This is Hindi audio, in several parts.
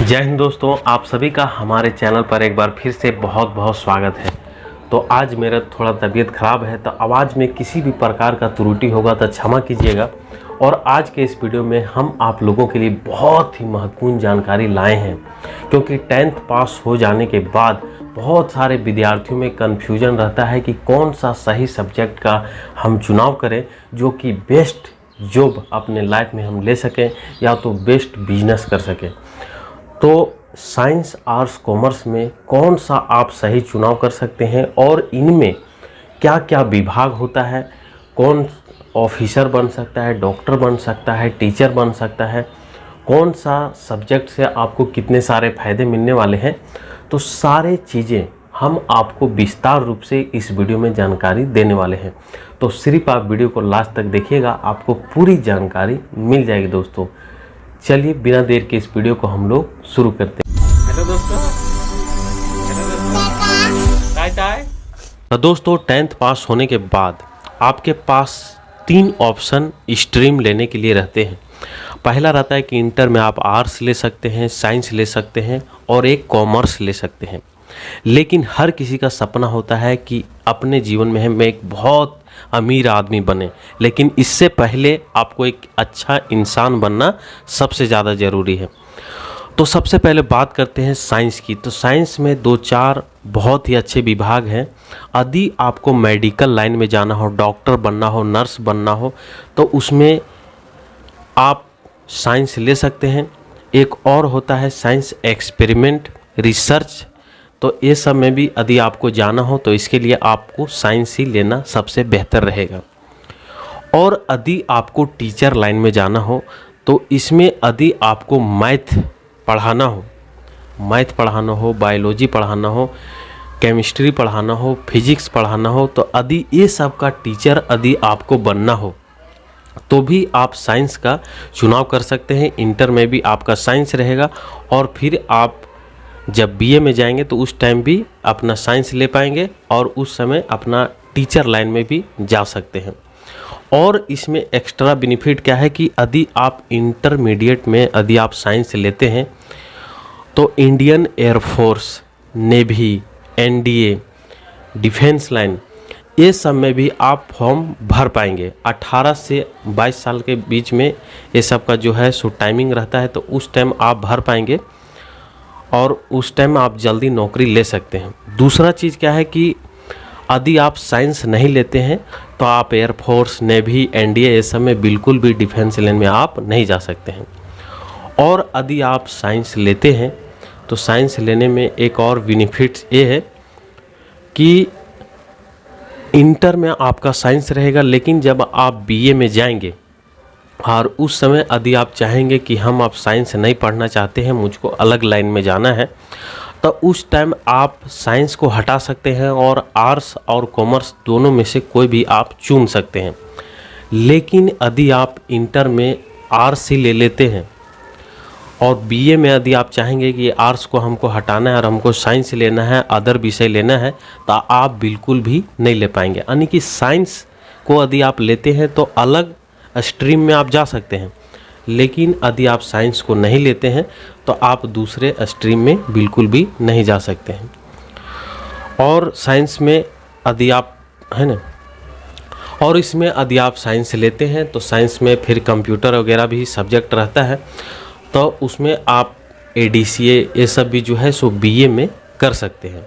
जय हिंद दोस्तों, आप सभी का हमारे चैनल पर एक बार फिर से बहुत बहुत स्वागत है। तो आज मेरा थोड़ा तबीयत ख़राब है, तो आवाज़ में किसी भी प्रकार का त्रुटि होगा तो क्षमा कीजिएगा। और आज के इस वीडियो में हम आप लोगों के लिए बहुत ही महत्वपूर्ण जानकारी लाए हैं, क्योंकि 10th पास हो जाने के बाद बहुत सारे विद्यार्थियों में कन्फ्यूजन रहता है कि कौन सा सही सब्जेक्ट का हम चुनाव करें जो कि बेस्ट जॉब अपने लाइफ में हम ले सकें या तो बेस्ट बिजनेस कर सकें। तो साइंस, आर्ट्स, कॉमर्स में कौन सा आप सही चुनाव कर सकते हैं और इनमें क्या क्या विभाग होता है, कौन ऑफिसर बन सकता है, डॉक्टर बन सकता है, टीचर बन सकता है, कौन सा सब्जेक्ट से आपको कितने सारे फ़ायदे मिलने वाले हैं, तो सारे चीज़ें हम आपको विस्तार रूप से इस वीडियो में जानकारी देने वाले हैं। तो सिर्फ आप वीडियो को लास्ट तक देखिएगा, आपको पूरी जानकारी मिल जाएगी दोस्तों। चलिए बिना देर के इस वीडियो को हम लोग शुरू करते हैं। हेलो दोस्तों, तो दोस्तों 10th पास होने के बाद आपके पास 3 ऑप्शन स्ट्रीम लेने के लिए रहते हैं। पहला रहता है कि इंटर में आप आर्ट्स ले सकते हैं, साइंस ले सकते हैं और एक कॉमर्स ले सकते हैं। लेकिन हर किसी का सपना होता है कि अपने जीवन में हम एक बहुत अमीर आदमी बने, लेकिन इससे पहले आपको एक अच्छा इंसान बनना सबसे ज़्यादा ज़रूरी है। तो सबसे पहले बात करते हैं साइंस की। तो साइंस में 2-4 बहुत ही अच्छे विभाग हैं। यदि आपको मेडिकल लाइन में जाना हो, डॉक्टर बनना हो, नर्स बनना हो, तो उसमें आप साइंस ले सकते हैं। एक और होता है साइंस एक्सपेरिमेंट, रिसर्च। तो ये सब में भी यदि आपको जाना हो तो इसके लिए आपको साइंस ही लेना सबसे बेहतर रहेगा। और यदि आपको टीचर लाइन में जाना हो तो इसमें यदि आपको मैथ पढ़ाना हो, बायोलॉजी पढ़ाना हो, केमिस्ट्री पढ़ाना हो, फिजिक्स पढ़ाना हो, तो यदि ये सब का टीचर यदि आपको बनना हो तो भी आप साइंस का चुनाव कर सकते हैं। इंटर में भी आपका साइंस रहेगा और फिर आप जब बीए में जाएंगे तो उस टाइम भी अपना साइंस ले पाएंगे और उस समय अपना टीचर लाइन में भी जा सकते हैं। और इसमें एक्स्ट्रा बेनिफिट क्या है कि यदि आप इंटरमीडिएट में यदि आप साइंस लेते हैं तो Indian air force, navy, NDA, defence line, ये सब में भी आप फॉर्म भर पाएंगे। 18 से 22 साल के बीच में ये सब का जो है सो टाइमिंग रहता है, तो उस टाइम आप भर पाएंगे और उस टाइम आप जल्दी नौकरी ले सकते हैं। दूसरा चीज़ क्या है कि यदि आप साइंस नहीं लेते हैं तो आप एयरफोर्स, नेवी, एनडीए ये सब में बिल्कुल भी डिफेंस लाइन में आप नहीं जा सकते हैं। और यदि आप साइंस लेते हैं तो साइंस लेने में एक और बेनिफिट्स ये है कि इंटर में आपका साइंस रहेगा, लेकिन जब आप बीए में जाएंगे और उस समय यदि आप चाहेंगे कि हम आप साइंस नहीं पढ़ना चाहते हैं, मुझको अलग लाइन में जाना है, तो उस टाइम आप साइंस को हटा सकते हैं और आर्ट्स और कॉमर्स दोनों में से कोई भी आप चुन सकते हैं। लेकिन यदि आप इंटर में आर्ट्स ही ले लेते हैं और बीए में यदि आप चाहेंगे कि आर्ट्स को हमको हटाना है और हमको साइंस लेना है, अदर विषय लेना है, तो आप बिल्कुल भी नहीं ले पाएंगे। यानी कि साइंस को यदि आप लेते हैं तो अलग स्ट्रीम में आप जा सकते हैं, लेकिन यदि आप साइंस को नहीं लेते हैं तो आप दूसरे स्ट्रीम में बिल्कुल भी नहीं जा सकते हैं। और साइंस में यदि आप है ना, और इसमें यदि आप साइंस लेते हैं तो साइंस में फिर कंप्यूटर वगैरह भी सब्जेक्ट रहता है, तो उसमें आप एडीसीए ये सब भी जो है सो बीए में कर सकते हैं।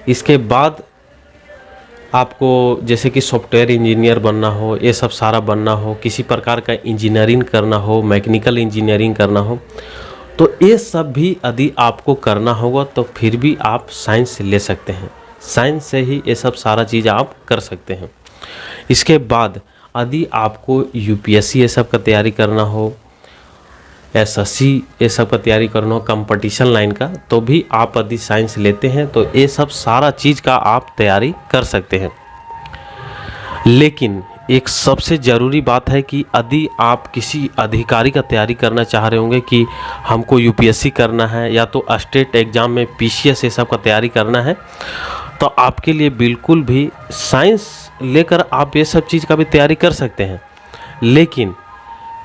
इसके बाद आपको जैसे कि सॉफ्टवेयर इंजीनियर बनना हो, ये सब सारा बनना हो, किसी प्रकार का इंजीनियरिंग करना हो, मैकेनिकल इंजीनियरिंग करना हो, तो ये सब भी यदि आपको करना होगा तो फिर भी आप साइंस ले सकते हैं। साइंस से ही ये सब सारा चीज़ आप कर सकते हैं। इसके बाद यदि आपको यूपीएससी ये सब का तैयारी करना हो, एसएससी ये सब का तैयारी करना हो, कंपटीशन लाइन का, तो भी आप यदि साइंस लेते हैं तो ये सब सारा चीज़ का आप तैयारी कर सकते हैं। लेकिन एक सबसे ज़रूरी बात है कि यदि आप किसी अधिकारी का तैयारी करना चाह रहे होंगे कि हमको यूपीएससी करना है या तो स्टेट एग्ज़ाम में पीसीएस ये सब का तैयारी करना है, तो आपके लिए बिल्कुल भी साइंस लेकर आप ये सब चीज़ का भी तैयारी कर सकते हैं। लेकिन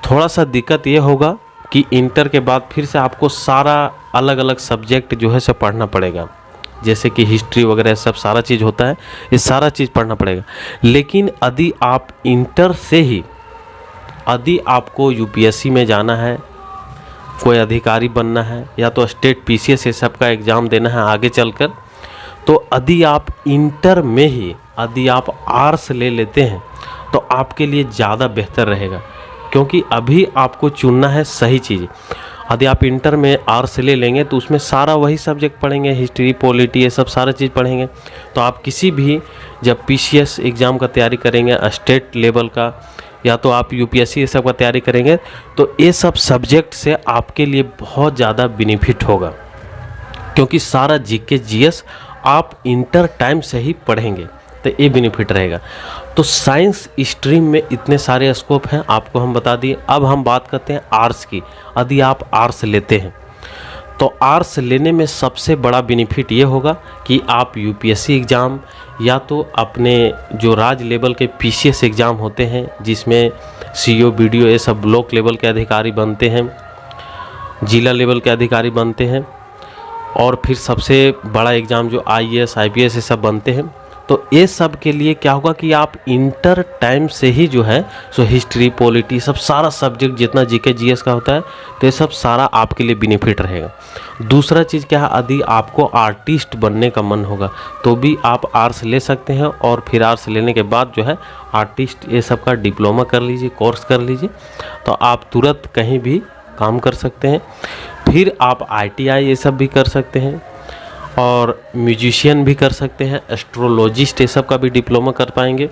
थोड़ा सा दिक्कत ये होगा कि इंटर के बाद फिर से आपको सारा अलग अलग सब्जेक्ट जो है से पढ़ना पड़ेगा, जैसे कि हिस्ट्री वगैरह सब सारा चीज़ होता है, ये सारा चीज़ पढ़ना पड़ेगा। लेकिन यदि आप इंटर से ही यदि आपको यूपीएससी में जाना है, कोई अधिकारी बनना है, या तो स्टेट पीसीएस ये सब का एग्ज़ाम देना है आगे चलकर, तो यदि आप इंटर में ही यदि आप आर्ट्स ले लेते हैं तो आपके लिए ज़्यादा बेहतर रहेगा, क्योंकि अभी आपको चुनना है सही चीज़। यदि आप इंटर में आर्ट्स ले लेंगे तो उसमें सारा वही सब्जेक्ट पढ़ेंगे, हिस्ट्री पॉलिटी ये सब सारा चीज़ पढ़ेंगे। तो आप किसी भी जब पीसीएस एग्ज़ाम का तैयारी करेंगे स्टेट लेवल का, या तो आप यूपीएससी ये सब का तैयारी करेंगे, तो ये सब सब्जेक्ट से आपके लिए बहुत ज़्यादा बेनिफिट होगा, क्योंकि सारा जीके जीएस आप इंटर टाइम से ही पढ़ेंगे, तो ये बेनिफिट रहेगा। तो साइंस स्ट्रीम में इतने सारे स्कोप हैं, आपको हम बता दिए। अब हम बात करते हैं आर्ट्स की। यदि आप आर्ट्स लेते हैं तो आर्ट्स लेने में सबसे बड़ा बेनिफिट ये होगा कि आप यूपीएससी एग्ज़ाम या तो अपने जो राज्य लेवल के पीसीएस एग्ज़ाम होते हैं, जिसमें सीओ बीडीओ ये सब ब्लॉक लेवल के अधिकारी बनते हैं, जिला लेवल के अधिकारी बनते हैं, और फिर सबसे बड़ा एग्ज़ाम जो आईएएस आईपीएस ये सब बनते हैं। तो ये सब के लिए क्या होगा कि आप इंटर टाइम से ही जो है सो हिस्ट्री पॉलिटी सब सारा सब्जेक्ट जितना जीके जीएस का होता है, तो ये सब सारा आपके लिए बेनिफिट रहेगा। दूसरा चीज़ क्या है, यदि आपको आर्टिस्ट बनने का मन होगा तो भी आप आर्ट्स ले सकते हैं, और फिर आर्ट्स लेने के बाद जो है आर्टिस्ट ये सब का डिप्लोमा कर लीजिए, कोर्स कर लीजिए, तो आप तुरंत कहीं भी काम कर सकते हैं। फिर आप आईटीआई ये सब भी कर सकते हैं, और म्यूजिशियन भी कर सकते हैं, एस्ट्रोलॉजिस्ट ये सब का भी डिप्लोमा कर पाएंगे,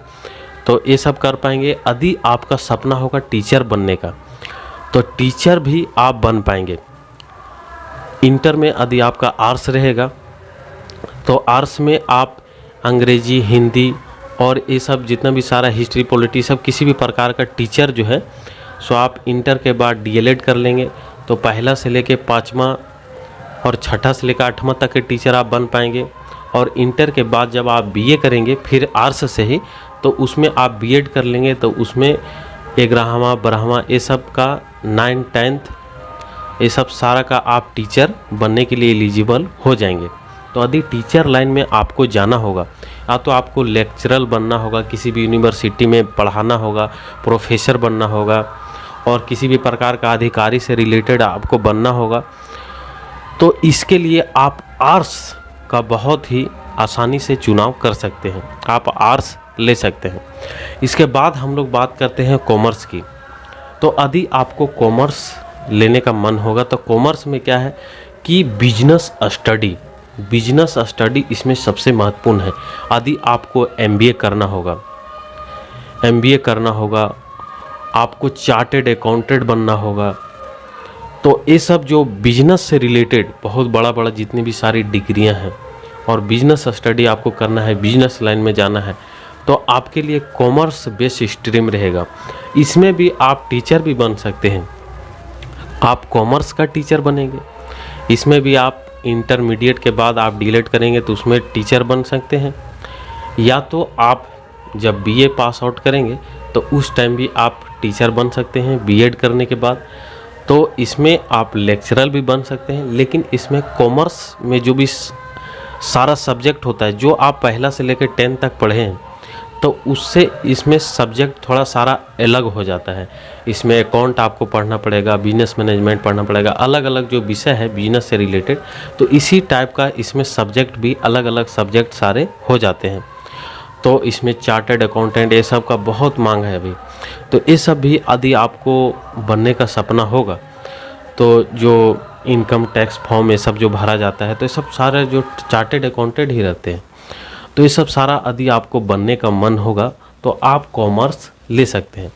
तो ये सब कर पाएंगे। यदि आपका सपना होगा टीचर बनने का तो टीचर भी आप बन पाएंगे। इंटर में यदि आपका आर्ट्स रहेगा तो आर्ट्स में आप अंग्रेजी हिंदी और ये सब जितना भी सारा हिस्ट्री पॉलिटी सब किसी भी प्रकार का टीचर जो है सो आप इंटर के बाद डीएलएड कर लेंगे, तो पहला से लेके पाँचवा और छठा से लेकर 8वां तक के टीचर आप बन पाएंगे। और इंटर के बाद जब आप बीए करेंगे फिर आर्ट्स से ही, तो उसमें आप बीएड कर लेंगे, तो उसमें 11वां 12वां ये सब का 9th 10th ये सब सारा का आप टीचर बनने के लिए एलिजिबल हो जाएंगे। तो यदि टीचर लाइन में आपको जाना होगा, या तो आपको लेक्चरर बनना होगा, किसी भी यूनिवर्सिटी में पढ़ाना होगा, प्रोफेसर बनना होगा, और किसी भी प्रकार का अधिकारी से रिलेटेड आपको बनना होगा, तो इसके लिए आप आर्ट्स का बहुत ही आसानी से चुनाव कर सकते हैं, आप आर्ट्स ले सकते हैं। इसके बाद हम लोग बात करते हैं कॉमर्स की। तो यदि आपको कॉमर्स लेने का मन होगा तो कॉमर्स में क्या है कि बिजनेस स्टडी इसमें सबसे महत्वपूर्ण है। यदि आपको एमबीए करना होगा, आपको चार्टेड अकाउंटेंट बनना होगा, तो ये सब जो बिजनेस से रिलेटेड बहुत बड़ा जितनी भी सारी डिग्रियां हैं और बिजनेस स्टडी आपको करना है, बिजनेस लाइन में जाना है, तो आपके लिए कॉमर्स बेस्ड स्ट्रीम रहेगा। इसमें भी आप टीचर भी बन सकते हैं, आप कॉमर्स का टीचर बनेंगे। इसमें भी आप इंटरमीडिएट के बाद आप डीएलएड करेंगे तो उसमें टीचर बन सकते हैं, या तो आप जब बीए पास आउट करेंगे तो उस टाइम भी आप टीचर बन सकते हैं बीएड करने के बाद। तो इसमें आप लेक्चरर भी बन सकते हैं। लेकिन इसमें कॉमर्स में जो भी सारा सब्जेक्ट होता है, जो आप पहला से लेकर 10 तक पढ़े हैं, तो उससे इसमें सब्जेक्ट थोड़ा सारा अलग हो जाता है। इसमें अकाउंट आपको पढ़ना पड़ेगा, बिजनेस मैनेजमेंट पढ़ना पड़ेगा, अलग अलग जो विषय है बिजनेस से रिलेटेड, तो इसी टाइप का इसमें सब्जेक्ट भी अलग अलग सब्जेक्ट सारे हो जाते हैं। तो इसमें चार्टर्ड अकाउंटेंट ये सब का बहुत मांग है अभी। तो ये सब भी यदि आपको बनने का सपना होगा, तो जो इनकम टैक्स फॉर्म ये सब जो भरा जाता है, तो ये सब सारे जो चार्टर्ड अकाउंटेंट ही रहते हैं। तो ये सब सारा यदि आपको बनने का मन होगा तो आप कॉमर्स ले सकते हैं।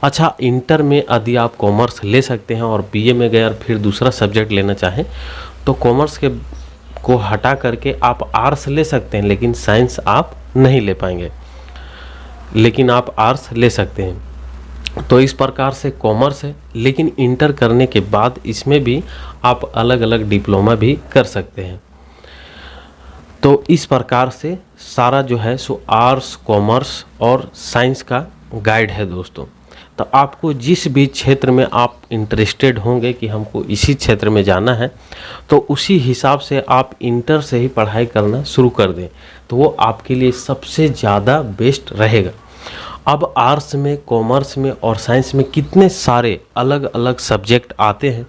अच्छा, इंटर में यदि आप कॉमर्स ले सकते हैं और बीए में गए और फिर दूसरा सब्जेक्ट लेना चाहें तो कॉमर्स के को हटा करके आप आर्ट्स ले सकते हैं, लेकिन साइंस आप नहीं ले पाएंगे, लेकिन आप आर्ट्स ले सकते हैं। तो इस प्रकार से कॉमर्स है, लेकिन इंटर करने के बाद इसमें भी आप अलग अलग डिप्लोमा भी कर सकते हैं। तो इस प्रकार से सारा जो है सो आर्ट्स, कॉमर्स और साइंस का गाइड है दोस्तों। तो आपको जिस भी क्षेत्र में आप इंटरेस्टेड होंगे कि हमको इसी क्षेत्र में जाना है, तो उसी हिसाब से आप इंटर से ही पढ़ाई करना शुरू कर दें, तो वो आपके लिए सबसे ज़्यादा बेस्ट रहेगा। अब आर्ट्स में, कॉमर्स में और साइंस में कितने सारे अलग अलग सब्जेक्ट आते हैं,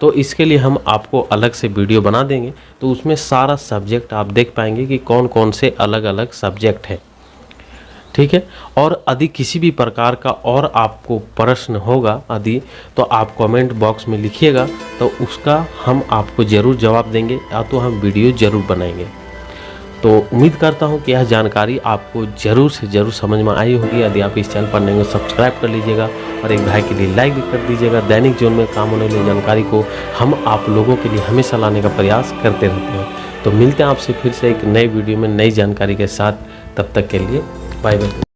तो इसके लिए हम आपको अलग से वीडियो बना देंगे, तो उसमें सारा सब्जेक्ट आप देख पाएंगे कि कौन कौन से अलग अलग सब्जेक्ट हैं, ठीक है। और यदि किसी भी प्रकार का और आपको प्रश्न होगा यदि, तो आप कमेंट बॉक्स में लिखिएगा, तो उसका हम आपको ज़रूर जवाब देंगे या तो हम वीडियो ज़रूर बनाएंगे। तो उम्मीद करता हूं कि यह जानकारी आपको ज़रूर से ज़रूर समझ में आई होगी। यदि आप इस चैनल पर नए हो, सब्सक्राइब कर लीजिएगा और एक भाई के लिए लाइक भी कर दीजिएगा। दैनिक जीवन में काम होने वाली जानकारी को हम आप लोगों के लिए हमेशा लाने का प्रयास करते रहते हैं। तो मिलते हैं आपसे फिर से एक नए वीडियो में नई जानकारी के साथ। तब तक के लिए बाय बाय।